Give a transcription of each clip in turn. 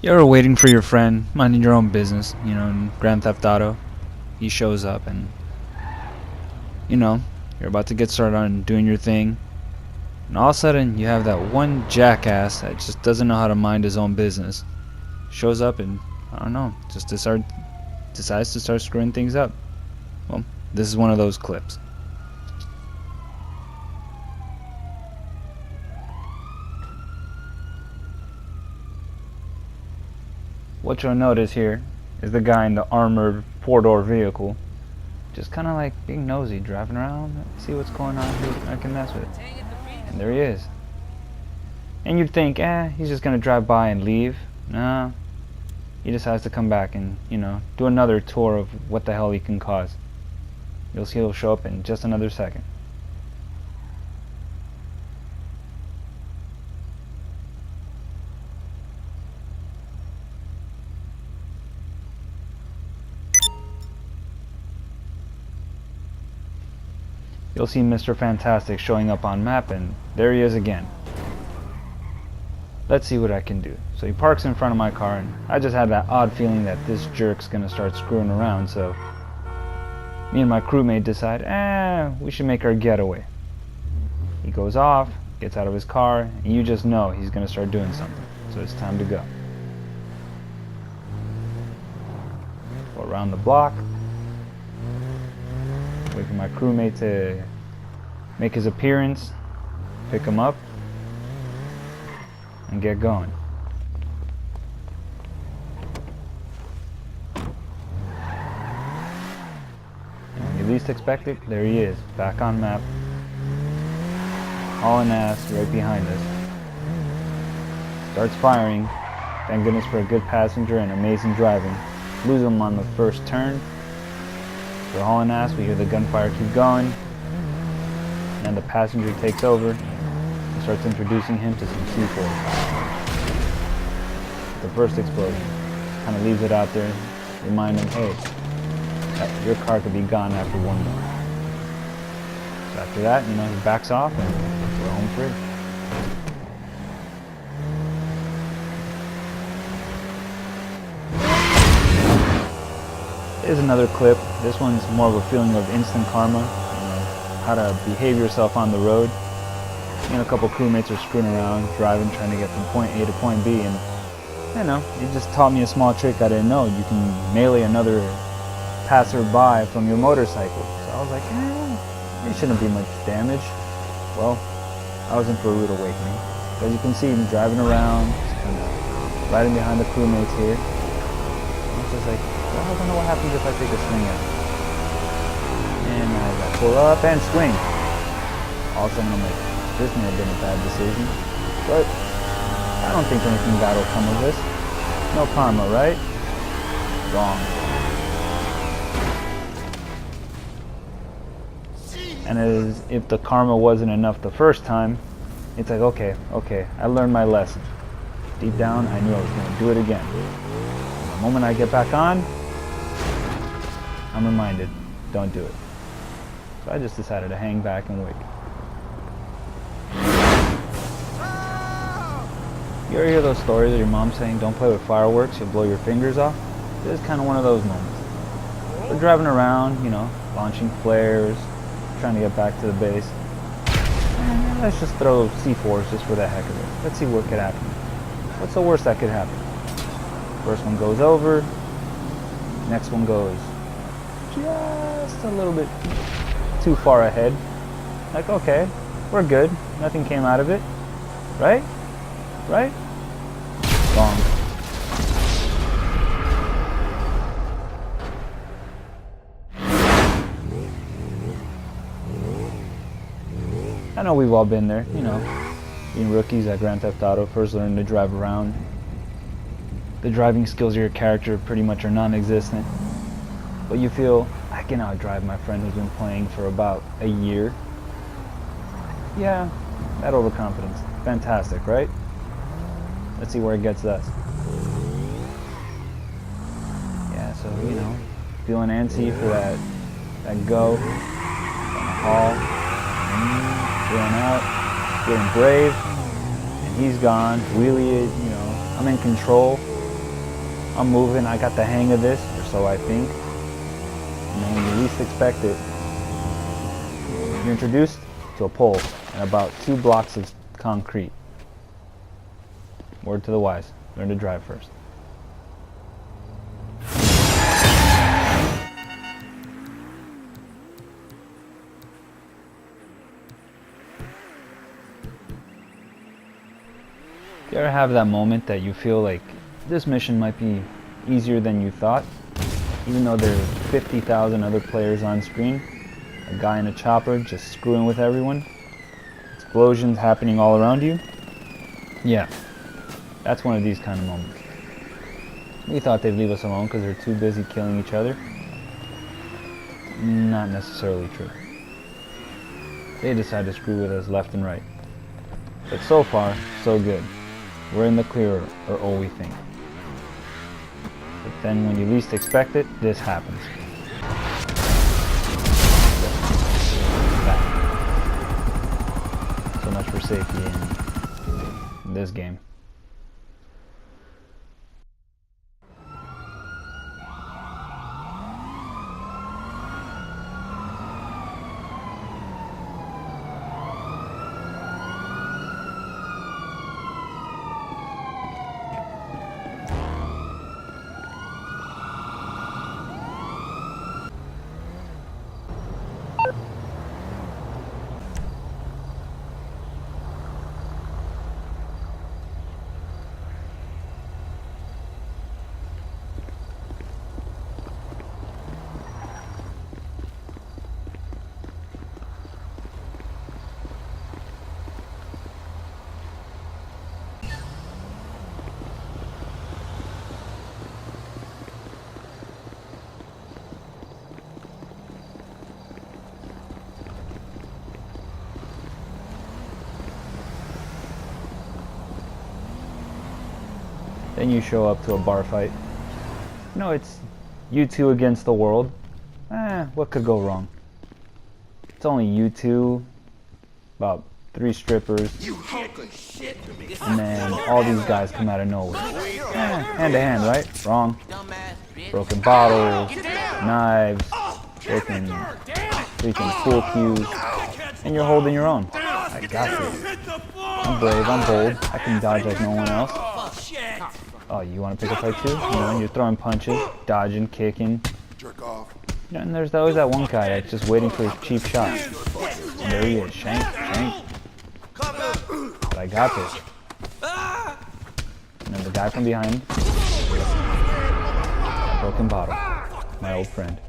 You're waiting for your friend, minding your own business, in Grand Theft Auto. He shows up and, you're about to get started on doing your thing. And all of a sudden, you have that one jackass that just doesn't know how to mind his own business. Shows up and, I don't know, just decides to start screwing things up. Well, this is one of those clips. What you'll notice here is the guy in the armored four-door vehicle just kind of like being nosy, driving around, see what's going on, who I can mess with. And there he is. And you'd think, he's just gonna drive by and leave. No, he decides to come back and, do another tour of what the hell he can cause. You'll see he'll show up in just another second. You'll see Mr. Fantastic showing up on map, and there he is again. Let's see what I can do. So he parks in front of my car, and I just had that odd feeling that this jerk's gonna start screwing around, so me and my crewmate decide, we should make our getaway. He goes off, gets out of his car, and you just know he's gonna start doing something. So it's time to go. Go around the block. Wait for my crewmate to make his appearance, pick him up, and get going. And when you least expect it, there he is, back on map, hauling ass right behind us. Starts firing, thank goodness for a good passenger and amazing driving. Lose him on the first turn. We're hauling ass, we hear the gunfire keep going, and the passenger takes over and starts introducing him to some C4. The first explosion kind of leaves it out there, remind him, hey, your car could be gone after one more. So after that, he backs off and we're home free. Here's another clip. This one's more of a feeling of instant karma, how to behave yourself on the road. Me and a couple crewmates are screwing around, driving, trying to get from point A to point B, and it just taught me a small trick I didn't know. You can melee another passerby from your motorcycle. So I was like, it shouldn't be much damage. Well, I was in for a rude awakening. As you can see, I'm driving around, just kind of riding behind the crewmates here. I was just like, I don't know what happens if I take a swing at it. And as I pull up and swing, all of a sudden I'm like, this may have been a bad decision, but I don't think anything bad will come of this. No karma, right? Wrong. And as if the karma wasn't enough the first time, it's like, okay, I learned my lesson. Deep down, I knew I was going to do it again. And the moment I get back on, I'm reminded, don't do it. So I just decided to hang back and wait. You ever hear those stories of your mom saying, don't play with fireworks, you'll blow your fingers off? This is kind of one of those moments. We're driving around, launching flares, trying to get back to the base. And let's just throw C4s just for the heck of it. Let's see what could happen. What's the worst that could happen? First one goes over, next one goes just a little bit too far ahead. Like, okay, we're good. Nothing came out of it. Right? Right? Wrong. I know we've all been there, being rookies at Grand Theft Auto, first learning to drive around. The driving skills of your character pretty much are non-existent. But you feel, I can outdrive my friend who's been playing for about a year. Yeah, that overconfidence. Fantastic, right? Let's see where it gets us. Yeah, so, feeling antsy for that go, on the haul, feeling out, feeling brave, and he's gone, wheelie it, I'm in control. I'm moving. I got the hang of this, or so I think. And then when you least expect it, you're introduced to a pole and about 2 blocks of concrete. Word to the wise, learn to drive first. Do you ever have that moment that you feel like this mission might be easier than you thought? Even though there's 50,000 other players on screen, a guy in a chopper just screwing with everyone, explosions happening all around you. Yeah, that's one of these kind of moments. We thought they'd leave us alone because they're too busy killing each other. Not necessarily true. They decide to screw with us left and right. But so far, so good. We're in the clear, or all we think. But then when you least expect it, this happens. So much for safety in this game. Then you show up to a bar fight. No, it's you two against the world. What could go wrong? It's only you two, about 3 strippers, and then all these guys come out of nowhere. Hand to hand, right? Wrong. Broken bottles, knives, broken freaking pool cues, and you're holding your own. I got this. I'm brave, I'm bold, I can dodge like no one else. Oh, you want to pick a fight too? You know, you're throwing punches, dodging, kicking. Jerk off. Yeah, and there's always that one guy that's just waiting for his cheap shot. And there he is, shank, shank. But I got this. And then the guy from behind, a broken bottle, my old friend.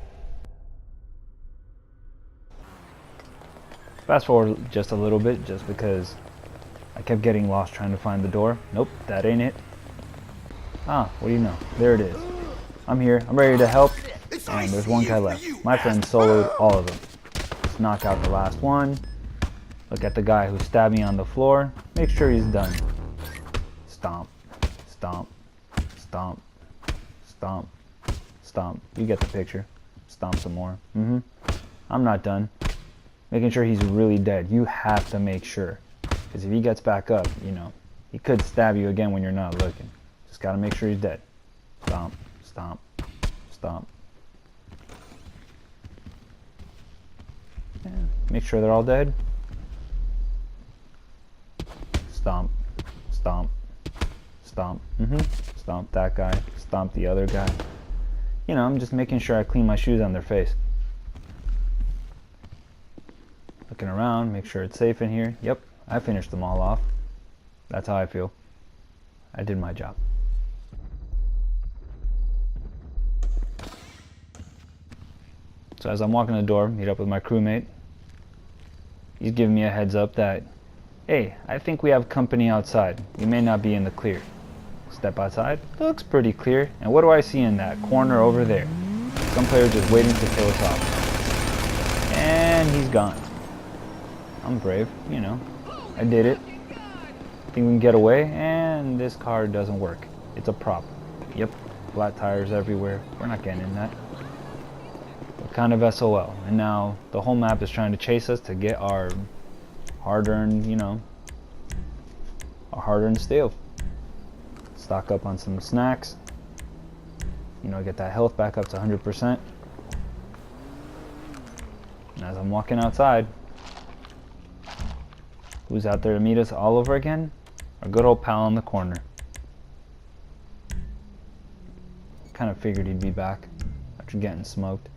Fast forward just a little bit, just because I kept getting lost trying to find the door. Nope, that ain't it. Ah, what do you know? There it is. I'm here, I'm ready to help, and there's one guy left. My friend soloed all of them. Let's knock out the last one. Look at the guy who stabbed me on the floor. Make sure he's done. Stomp, stomp, stomp, stomp, stomp. You get the picture. Stomp some more. I'm not done. Making sure he's really dead. You have to make sure. Because if he gets back up, you know, he could stab you again when you're not looking. Just gotta make sure he's dead. Stomp, stomp, stomp. Yeah. Make sure they're all dead. Stomp, stomp, stomp. Stomp that guy, stomp the other guy. You know, I'm just making sure I clean my shoes on their face. Looking around, make sure it's safe in here. Yep, I finished them all off. That's how I feel. I did my job. So as I'm walking the door, meet up with my crewmate. He's giving me a heads up that, hey, I think we have company outside. We may not be in the clear. Step outside. Looks pretty clear. And what do I see in that corner over there? Some player just waiting to kill us off. And he's gone. I'm brave, you know. I did it. Think we can get away, and this car doesn't work. It's a prop. Yep, flat tires everywhere. We're not getting in that. We're kind of SOL. And now the whole map is trying to chase us to get our hard-earned, you know, our hard-earned steel. Stock up on some snacks. you know, get that health back up to 100%. And as I'm walking outside, who's out there to meet us all over again? Our good old pal in the corner. Kind of figured he'd be back after getting smoked.